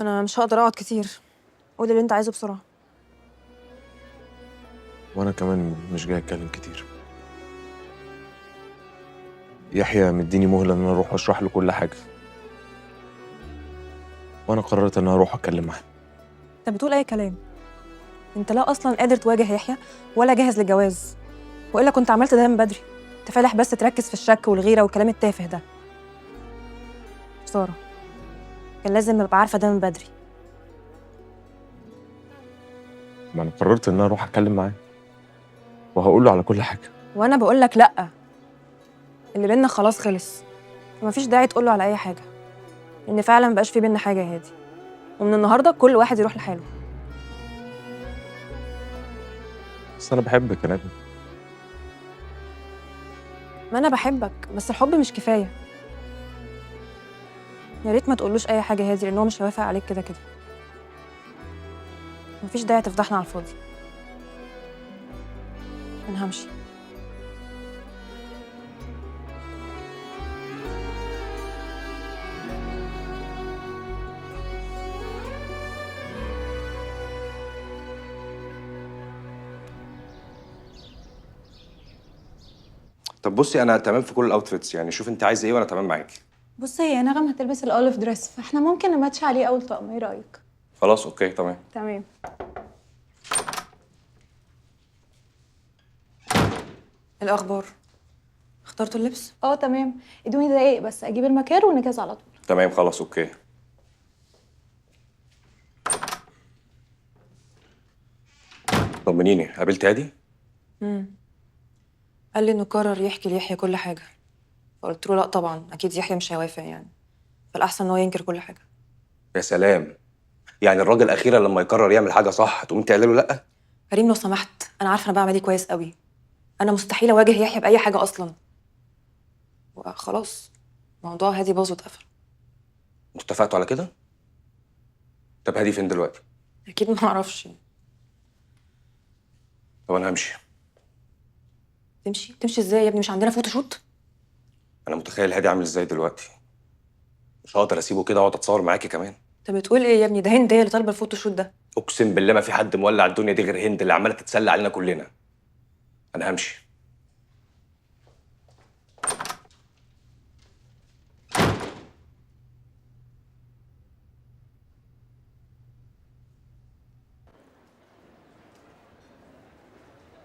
انا مش هقدر اقعد كتير. قول اللي انت عايزه بسرعه. وانا كمان مش جاي اتكلم كتير. يحيى مديني مهله ان انا اروح اشرح له كل حاجه، وانا قررت ان انا اروح اتكلم معاه. انت بتقول اي كلام. انت لا اصلا قادر تواجه يحيى ولا جاهز للجواز، والا كنت عملت ده من بدري. انت فالح بس تركز في الشك والغيره والكلام التافه ده. ساره، كان لازم ابقى عارفه ده من بدري. ما انا قررت ان انا اروح اتكلم معاه وهقول له على كل حاجه. وانا بقول لك لا، اللي بينا خلاص خلص، فمفيش داعي تقول له على اي حاجه، لان فعلا مبقاش في بينا حاجه يا هادي. ومن النهارده كل واحد يروح لحاله. بس انا بحبك يا نجم. ما انا بحبك، بس الحب مش كفايه. يا ريت ما تقولوش اي حاجه يا هادي، لان هو مش هيوافق عليك كده كده. مفيش داعي تفضحنا على الفاضي. انا همشي. طب بصي، انا تمام في كل الاوتفيتس، يعني شوف انت عايزه ايه وانا تمام معاكي. بص، هي نغم هتلبس الاوليف دريس، فاحنا ممكن نماتش عليه اول طقم. ايه رايك؟ خلاص اوكي تمام. تمام. الاخبار؟ اخترتوا اللبس؟ تمام. ادوني دقايق بس اجيب المكان ونجهز على طول. تمام خلاص اوكي. طمنيني، قابلت هادي؟ قال لي انه قرر يحكي ليحيى كل حاجه، فقلت له لا طبعا اكيد يحيى مش هيوافق يعني، فالاحسن ان هو ينكر كل حاجه. يا سلام، يعني الراجل اخيرا لما يقرر يعمل حاجه صح تقوم تعمل له لا؟ كريم لو سمحت، انا عارفه انا بعمل ايه كويس قوي. انا مستحيل اواجه يحيى باي حاجه اصلا. وخلاص، موضوع هادي باظ واتقفل. انتوا اتفقتوا على كده؟ طب هادي فين دلوقتي؟ اكيد ما اعرفش. طب انا همشي. تمشي ازاي يا ابني؟ مش عندنا فوتوشوت؟ انا متخيل هادي عامل ازاي دلوقتي، مش هقدر اسيبه كده واقعد اتصور معاكي كمان. انت بتقول ايه يا ابني؟ ده هند هي اللي طالبه الفوتوشوت ده. اقسم بالله ما في حد مولع الدنيا دي غير هند اللي عماله تتسلى علينا كلنا. انا همشي.